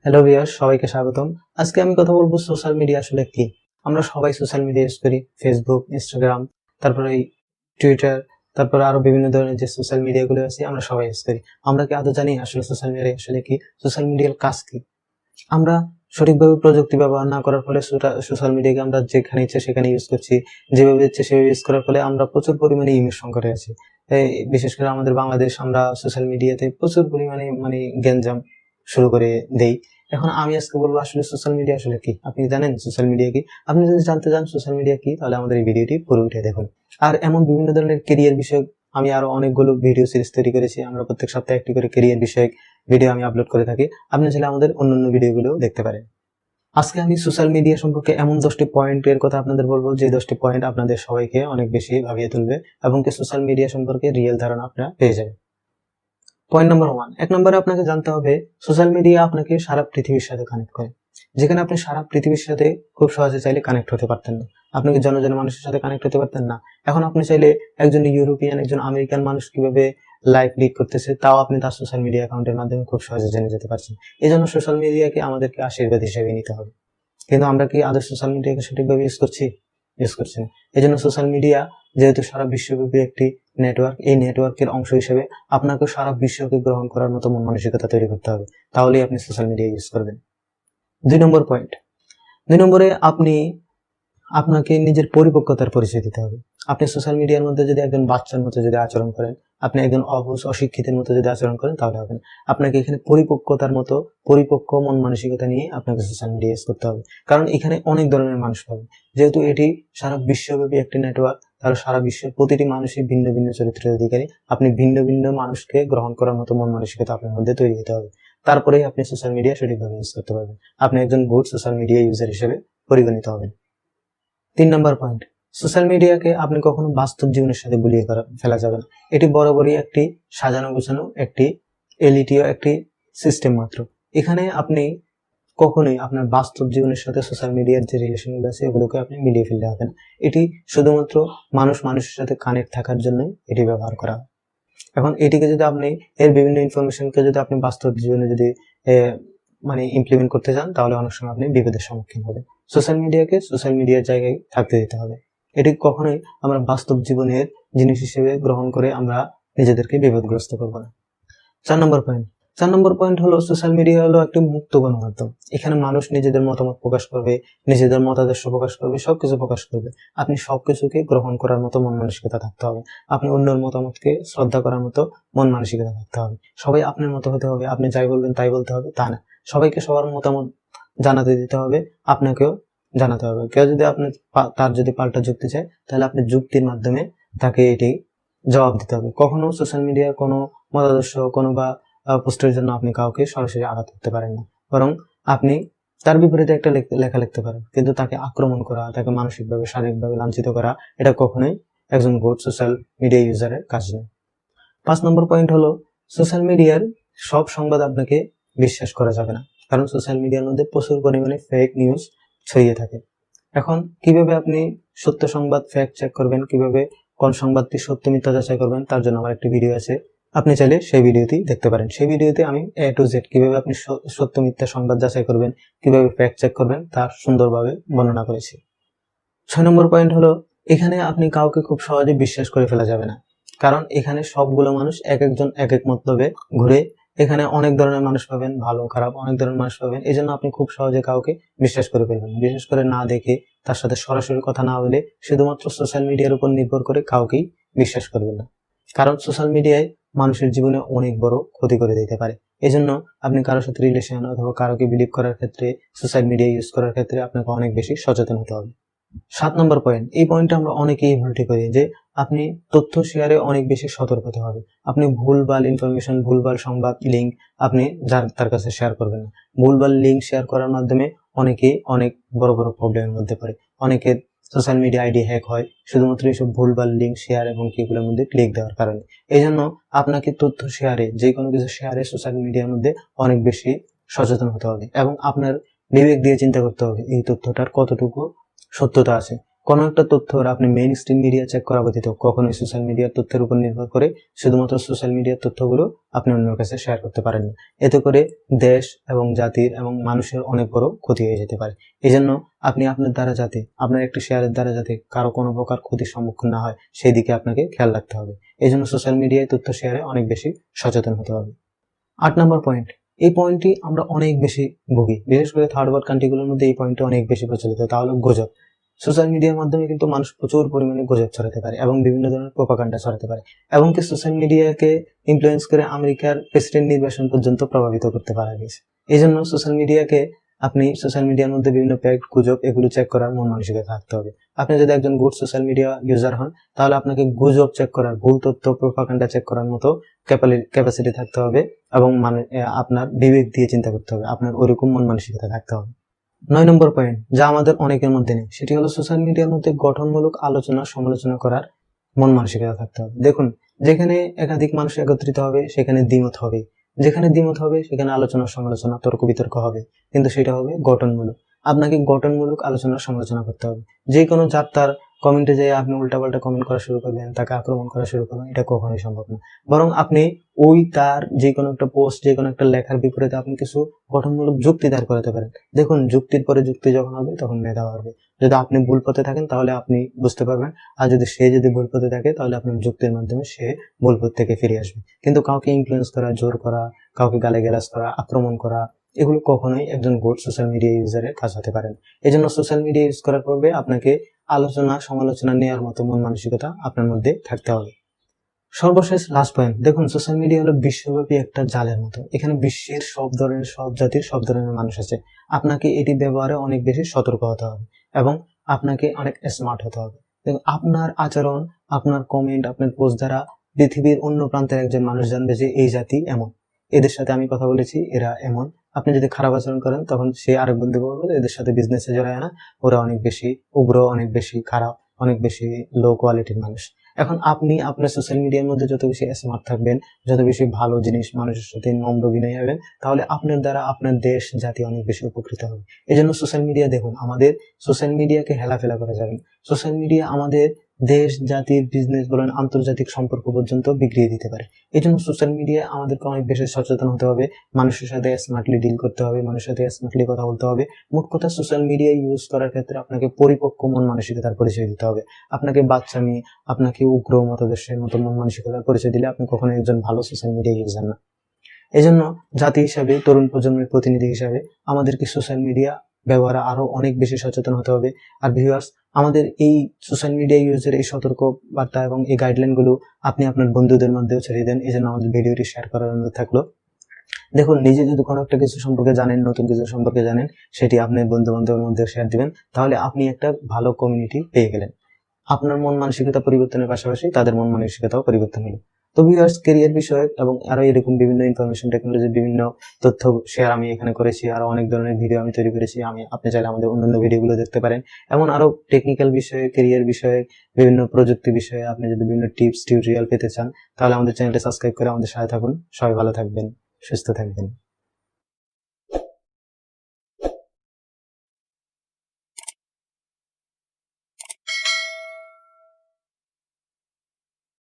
Hello viewers, সবাইকে স্বাগতম। আজকে আমি কথা বলবো সোশ্যাল মিডিয়া আসলে কি। আমরা সবাই সোশ্যাল মিডিয়া ইউজ করি, ফেসবুক, ইনস্টাগ্রাম, তারপরে এই টুইটার, তারপরে আরো বিভিন্ন ধরনের যে সোশ্যাল মিডিয়া গুলো আছে আমরা সবাই ইউজ করি। আমরা কি আদৌ জানি আসলে সোশ্যাল মিডিয়া আসলে কি, সোশ্যাল মিডিয়ার কাজ কি? আমরা সঠিকভাবে প্রযুক্তি ব্যবহার না করার ফলে সোশ্যাল মিডিয়াকে আমরা যেখানে ইচ্ছে সেখানে ইউজ করছি, যেভাবে ইচ্ছে সেভাবে ইউজ করার ফলে আমরা প্রচুর পরিমাণে ইমেজ সংকটে আছি। বিশেষ করে আমাদের বাংলাদেশ, আমরা সোশ্যাল মিডিয়াতে প্রচুর পরিমাণে গ্যাঞ্জাম শুরু করে দেই। এখন আমি আজকে বলবো আসলে সোশ্যাল মিডিয়া আসলে কি। আপনি জানেন সোশ্যাল মিডিয়া কি? আপনি যদি জানতে চান সোশ্যাল মিডিয়া কি, তাহলে আমাদের এই ভিডিওটি পুরো উঠে দেখুন। আর এমন বিভিন্ন ধরনের কেরিয়ার বিষয়ক আমি আরো অনেকগুলো ভিডিও সিরিজ তৈরি করেছি। আমরা প্রত্যেক সপ্তাহে একটি করে কেরিয়ার বিষয়ক ভিডিও আমি আপলোড করে থাকি। আপনি চাইলে আমাদের অন্যান্য ভিডিওগুলো দেখতে পারেন। আজকে আমি সোশ্যাল মিডিয়া সম্পর্কে এমন 10টি পয়েন্টের কথা আপনাদের বলবো, যে 10টি পয়েন্ট আপনাদের সবাইকে অনেক বেশি ভাবিয়ে তুলবে এবং কি সোশ্যাল মিডিয়া সম্পর্কে রিয়েল ধারণা আপনারা পেয়ে যাবেন। পয়েন্ট নাম্বার 1, এক নম্বরে আপনাকে জানতে হবে সোশ্যাল মিডিয়া আপনাকে সারা পৃথিবীর সাথে কানেক্ট করে, যেখানে আপনি সারা পৃথিবীর সাথে খুব সহজে চাইলে কানেক্ট হতে পারতেন না। আপনি কি জন মানুষের সাথে কানেক্ট হতে পারতেন না? এখন আপনি চাইলে একজন ইউরোপিয়ান, একজন আমেরিকান মানুষ কিভাবে লাইফ লিড করতেছে, তাও আপনি তার সোশ্যাল মিডিয়া অ্যাকাউন্টের মাধ্যমে খুব সহজে জেনে যেতে পারছেন। এই জন্য সোশ্যাল মিডিয়াকে আমাদেরকে আশীর্বাদ হিসেবে নিতে হবে। কিন্তু আমরা কি আদৌ সোশ্যাল মিডিয়াকে সঠিকভাবে ইউজ করছি? ইউজ করছি না। এই জন্য সোশ্যাল মিডিয়া যেহেতু সারা বিশ্বব্যাপী একটি নেটওয়ার্ক, এই নেটওয়ার্কের অংশ হিসেবে আপনাকে সারা বিশ্বকে গ্রহণ করার মতো মন মানসিকতা তৈরি করতে হবে, তাহলেই আপনি সোশ্যাল মিডিয়া ইউজ করবেন। 2 নম্বর পয়েন্ট, 2 নম্বরে আপনাকে নিজের পরিপক্কতার পরিচয় দিতে হবে। আপনি সোশ্যাল মিডিয়ার মধ্যে যদি একজন বাচ্চার মতো যদি আচরণ করেন, আপনি একজন অবুঝ অশিক্ষিতের মতো যদি আচরণ করেন, তাহলে হবে না। আপনাকে এখানে পরিপক্কতার মতো পরিপক্ক মন মানসিকতা নিয়ে আপনাকে সোশ্যাল মিডিয়া ইউজ করতে হবে। কারণ এখানে অনেক ধরনের মানুষ পাবে, যেহেতু এটি সারা বিশ্বব্যাপী একটি নেটওয়ার্ক, তাহলে সারা বিশ্বের প্রতিটি মানুষই ভিন্ন ভিন্ন চরিত্রের অধিকারী। আপনি ভিন্ন ভিন্ন মানুষকে গ্রহণ করার মতো মন মানসিকতা আপনার মধ্যে তৈরি হতে হবে, তারপরেই আপনি সোশ্যাল মিডিয়া সঠিকভাবে ইউজ করতে পারবেন। আপনি একজন গুড সোশ্যাল মিডিয়া ইউজার হিসেবে পরিগণিত হবেন। 3 নম্বর পয়েন্ট, সোশ্যাল মিডিয়াকে আপনি কখনো বাস্তব জীবনের সাথে গুলিয়ে ফেলা যাবে না। এটি বরাবরই একটি সাজানো গোছানো একটি এলিটিও একটি সিস্টেম মাত্র। এখানে আপনি কখনোই আপনার বাস্তব জীবনের সাথে সোশ্যাল মিডিয়ার যে রিলেশনগুলো আছে এগুলোকে আপনি মিলিয়ে ফেলতে হবে না। এটি শুধুমাত্র মানুষের সাথে কানেক্ট থাকার জন্যই এটি ব্যবহার করা হয়। এখন এটিকে যদি আপনি এর বিভিন্ন ইনফরমেশনকে যদি আপনি বাস্তব জীবনে যদি ইমপ্লিমেন্ট করতে চান, তাহলে অনেক সময় আপনি বিপদের সম্মুখীন হবেন। সোশ্যাল মিডিয়াকে সোশ্যাল মিডিয়ার জায়গায় থাকতে দিতে হবে। এটি কখনোই আমরা বাস্তব জীবনের জিনিস হিসেবে গ্রহণ করে আমরা নিজেদেরকে বিপদগ্রস্ত করবো না। 4 নম্বর পয়েন্ট হলো সোশ্যাল মিডিয়া হলো একটি মুক্ত গণমাধ্যম। এখানে মানুষ নিজেদের মতামত প্রকাশ করবে, নিজেদের মতাদর্শ প্রকাশ করবে, সবকিছু প্রকাশ করবে। আপনি সবকিছুকে গ্রহণ করার মতো মন মানসিকতা থাকতে হবে। আপনি অন্যের মতামতকে শ্রদ্ধা করার মতো মন মানসিকতা থাকতে হবে। সবাই আপনার মতো হতে হবে, আপনি যাই বলবেন তাই বলতে হবে তা না। সবাইকে সবার মতামত জানাতে দিতে হবে, আপনাকেও জানাতে হবে। কেউ যদি তার যদি পাল্টা যুক্তি চায়, তাহলে আপনি যুক্তির মাধ্যমে তাকে এটি জবাব দিতে হবে। কখনো সোশ্যাল মিডিয়ার কোনো মতাদর্শ কোনো বা পোস্টের জন্য আপনি কাউকে সরাসরি আঘাত করতে পারেন না, বরং আপনি তার বিপরীতে একটা লেখা লিখতে পারেন, কিন্তু তাকে আক্রমণ করা, তাকে মানসিকভাবে শারীরিকভাবে লাঞ্ছিত করা, এটা কখনোই একজন গুড সোশ্যাল মিডিয়া ইউজারের কাজ নয়। 5 নম্বর পয়েন্ট হলো সোশ্যাল মিডিয়ার সব সংবাদ আপনাকে বিশ্বাস করা যাবে না, কারণ সোশ্যাল মিডিয়ার মধ্যে প্রচুর পরিমাণে ফেক নিউজ ছড়িয়ে থাকে। এখন কিভাবে আপনি সত্য সংবাদ ফ্যাক্ট চেক করবেন, কিভাবে কোন সংবাদটি সত্য মিথ্যা যাচাই করবেন, তার জন্য আমার একটি ভিডিও আছে, আপনি চাইলে সেই ভিডিওটি দেখতে পারেন। সেই ভিডিওতে আমি A to Z কিভাবে আপনি সত্য মিথ্যা সংবাদ যাচাই করবেন, কিভাবে ফ্যাক্ট চেক করবেন, তার সুন্দরভাবে বর্ণনা করেছি। 6 নম্বর পয়েন্ট হলো এখানে আপনি কাউকে খুব সহজে বিশ্বাস করে ফেলা যাবে না, কারণ এখানে সবগুলো মানুষ একজন এক এক মতলবে ঘুরে। এখানে অনেক ধরনের মানুষ পাবেন, ভালো খারাপ অনেক ধরনের মানুষ পাবেন। এই জন্য আপনি খুব সহজে কাউকে বিশ্বাস করে ফেলবেন। বিশেষ করে না দেখে, তার সাথে সরাসরি কথা না বলে, শুধুমাত্র সোশ্যাল মিডিয়ার উপর নির্ভর করে কাউকেই বিশ্বাস করবেন না, কারণ সোশ্যাল মিডিয়ায় মানুষের জীবনে অনেক বড় ক্ষতি করে দিতে পারে। এই জন্য আপনি কারোর সাথে রিলেশন অথবা কারোকে বিলিভ করার ক্ষেত্রে, সোশ্যাল মিডিয়া ইউজ করার ক্ষেত্রে আপনাকে অনেক বেশি সচেতন হতে হবে। 7 নম্বর পয়েন্ট, এই পয়েন্টটা আমরা অনেকেই ভুলটি করি, যে আপনি তথ্য শেয়ারে অনেক বেশি সতর্ক হতে হবে। আপনি ভুলভাল ইনফরমেশন, ভুলভাল সংবাদ, লিঙ্ক আপনি তার কাছে শেয়ার করবেন না। ভুলভাল লিঙ্ক শেয়ার করার মাধ্যমে অনেকেই অনেক বড় বড় প্রবলেমের মধ্যে পড়ে। অনেকের সোশ্যাল মিডিয়া আইডি হ্যাক হয় শুধুমাত্র এইসব ভুলভাল লিঙ্ক শেয়ার এবং এগুলোর মধ্যে ক্লিক দেওয়ার কারণে। এই জন্য আপনাকে তথ্য শেয়ারে, যে কোনো কিছু শেয়ারে সোশ্যাল মিডিয়ার মধ্যে অনেক বেশি সচেতন হতে হবে এবং আপনার বিবেক দিয়ে চিন্তা করতে হবে এই তথ্যটার কতটুকু সত্যতা আছে, কোনো একটা তথ্যর আপনি মেইন স্ট্রিম মিডিয়া চেক করা ব্যতীত কখনোই সোশ্যাল মিডিয়ার তথ্যের উপর নির্ভর করে শুধুমাত্র সোশ্যাল মিডিয়ার তথ্যগুলো আপনি অন্যের কাছে শেয়ার করতে পারেন না। এতে করে দেশ এবং জাতির এবং মানুষের অনেক বড় ক্ষতি হয়ে যেতে পারে। এই জন্য আপনি আপনার দ্বারা যাতে আপনার একটি শেয়ারের দ্বারা যাতে কারো কোনো প্রকার ক্ষতির সম্মুখীন না হয় সেই দিকে আপনাকে খেয়াল রাখতে হবে। এই জন্য সোশ্যাল মিডিয়ায় তথ্য শেয়ারে অনেক বেশি সচেতন হতে হবে। 8 নম্বর পয়েন্ট, এই পয়েন্টটি আমরা অনেক বেশি ভুগি, বিশেষ করে থার্ড ওয়ার্ল্ড কান্ট্রিগুলোর মধ্যে এই পয়েন্টটি অনেক বেশি প্রচলিত, তা হলো গুজব। সোশ্যাল মিডিয়ার মাধ্যমে কিন্তু মানুষ প্রচুর পরিমাণে গুজব ছড়াতে পারে এবং বিভিন্ন ধরনের প্রোপাগান্ডা ছড়াতে পারে, এবং কি সোশ্যাল মিডিয়াকে ইনফ্লুয়েন্স করে আমেরিকার প্রেসিডেন্ট নির্বাচন পর্যন্ত প্রভাবিত করতে পারা গেছে। এই জন্য সোশ্যাল মিডিয়াকে আপনি সোশ্যাল মিডিয়ার মধ্যে বিভিন্ন ফ্যাক্ট, গুজব এগুলো চেক করার মন মানসিকতা থাকতে হবে। আপনি যদি একজন গুড সোশ্যাল মিডিয়া ইউজার হন তাহলে আপনাকে গুজব চেক করার, ভুল তথ্য, প্রোপাগান্ডা চেক করার মতো ক্যাপাসিটি থাকতে হবে এবং আপনার বিবেক দিয়ে চিন্তা করতে হবে, আপনার ওইরকম মন মানসিকতা থাকতে হবে। 9 নম্বর পয়েন্ট, যা আমাদের অনেকের মধ্যে নেই, সেটি হলো সোশ্যাল মিডিয়ার মধ্যে গঠনমূলক আলোচনা, সমালোচনা করার মন মানসিকতা থাকতে হবে। দেখুন, যেখানে একাধিক মানুষ একত্রিত হবে সেখানে দ্বিমত হবে, যেখানে দ্বিমত হবে সেখানে আলোচনা, সমালোচনা, তর্ক বিতর্ক হবে, কিন্তু সেটা হবে গঠনমূলক। আপনাকে গঠনমূলক আলোচনা, সমালোচনা করতে হবে। যে কোনো যাত্রার কমেন্টে যেয়ে আপনি উল্টাপাল্টা কমেন্ট করা শুরু করবেন, তাকে আক্রমণ করা শুরু করবেন, এটা কখনোই সম্ভব না। বরং আপনি ওই তার যে কোনো একটা পোস্ট, যে কোনো একটা লেখার বিপরীতে আপনি কিছু গঠনমূলক যুক্তি দাঁড় করাতে পারেন। দেখুন, যুক্তির পরে যুক্তি যখন হবে তখন মেধা বাড়বে। যদি আপনি ভুল পথে থাকেন তাহলে আপনি বুঝতে পারবেন, আর যদি ভুল পথে থাকে তাহলে আপনার যুক্তির মাধ্যমে সে ভুল পথ থেকে ফিরে আসবে। কিন্তু কাউকে ইনফ্লুয়েন্স করা, জোর করা, কাউকে গালিগালাজ করা, আক্রমণ করা, এগুলো কখনোই একজন গুড সোশ্যাল মিডিয়া ইউজারের কাজ হতে পারে না। এই জন্য সোশ্যাল মিডিয়া ইউজ করার পূর্বে আপনাকে আলোচনা, সমালোচনা নেওয়ার মতো মন মানসিকতা আপনার মধ্যে থাকতে হবে। সর্বশেষ লাস্ট পয়েন্ট, দেখুন, সোশ্যাল মিডিয়া হলো বিশ্বব্যাপী একটা জালের মতো। এখানে বিশ্বের সব ধরনের, সব জাতির, সব ধরনের মানুষ আছে। আপনাকে এটি ব্যবহারে অনেক বেশি সতর্ক হতে হবে এবং আপনাকে অনেক স্মার্ট হতে হবে। দেখুন, আপনার আচরণ, আপনার কমেন্ট, আপনার পোস্ট দ্বারা পৃথিবীর অন্য প্রান্তের একজন মানুষ জানবে যে এই জাতি এমন, এদের সাথে আমি কথা বলেছি, এরা এমন। আপনি যদি খারাপ আচরণ করেন তখন সে আরেক বন্ধু বলবে এদের সাথে বিজনেসে জড়ায় না, ওরা অনেক বেশি উগ্র, অনেক বেশি খারাপ, অনেক বেশি লো কোয়ালিটির মানুষ। এখন আপনি আপনার সোশ্যাল মিডিয়ার মধ্যে যত বেশি স্মার্ট থাকবেন, যত বেশি ভালো জিনিস, মানুষের সাথে নম্র বিনয় হবেন, তাহলে আপনার দ্বারা আপনার দেশ, জাতি অনেক বেশি উপকৃত হবে। এই জন্য সোশ্যাল মিডিয়া, দেখুন, আমাদের সোশ্যাল মিডিয়াকে হেলাফেলা করা যাবে না। সোশ্যাল মিডিয়া আমাদের দেশ, জাতির, বিজনেস বলেন, আন্তর্জাতিক সম্পর্ক পর্যন্ত বিগড়িয়ে দিতে পারে। এই জন্য সোশ্যাল মিডিয়ায় আমাদেরকে অনেক বেশি সচেতন হতে হবে, মানুষের সাথে স্মার্টলি ডিল করতে হবে, মানুষের সাথে স্মার্টলি কথা বলতে হবে। মোট কথা, সোশ্যাল মিডিয়া ইউজ করার ক্ষেত্রে আপনাকে পরিপক্ক মন মানসিকতার পরিচয় দিতে হবে। আপনাকে বাচ্চামি, আপনাকে উগ্র মতাদর্শের মতো মন মানসিকতার পরিচয় দিলে আপনি কখনো একজন ভালো সোশ্যাল মিডিয়া ইউজার না। এই জন্য জাতি হিসাবে, তরুণ প্রজন্মের প্রতিনিধি হিসাবে আমাদেরকে সোশ্যাল মিডিয়া ব্যবহারে আরো অনেক বেশি সচেতন হতে হবে। আর ভিউয়ার্স, আমাদের এই সোশ্যাল মিডিয়া ইউজের এই সতর্ক বার্তা এবং এই গাইডলাইন গুলো আপনি আপনার বন্ধুদের মধ্যেও ছড়িয়ে দেন। এই জন্য আমাদের ভিডিওটি শেয়ার করার অনুরোধ থাকলো। দেখুন, নিজে যদি কোনো একটা কিছু সম্পর্কে জানেন, নতুন কিছু সম্পর্কে জানেন, সেটি আপনার বন্ধু বান্ধবের মধ্যে শেয়ার দিবেন, তাহলে আপনি একটা ভালো কমিউনিটি পেয়ে গেলেন। আপনার মন মানসিকতা পরিবর্তনের পাশাপাশি তাদের মন মানসিকতাও পরিবর্তন হলো। তো ভিউয়ার্স, ক্যারিয়ার বিষয়ক এবং আরো এরকম বিভিন্ন ইনফরমেশন টেকনোলজির বিভিন্ন তথ্য শেয়ার আমি এখানে করেছি। আরো অনেক ধরনের ভিডিও আমি তৈরি করেছি। আপনি চাইলে আমাদের অন্যান্য ভিডিওগুলো দেখতে পারেন। এমন আরো টেকনিক্যাল বিষয়ে, ক্যারিয়ার বিষয়ে, বিভিন্ন প্রযুক্তি বিষয়ে আপনি যদি বিভিন্ন টিপস, টিউটোরিয়াল পেতে চান তাহলে আমাদের চ্যানেলটি সাবস্ক্রাইব করে আমাদের সাথে থাকুন। সবাই ভালো থাকবেন, সুস্থ থাকবেন।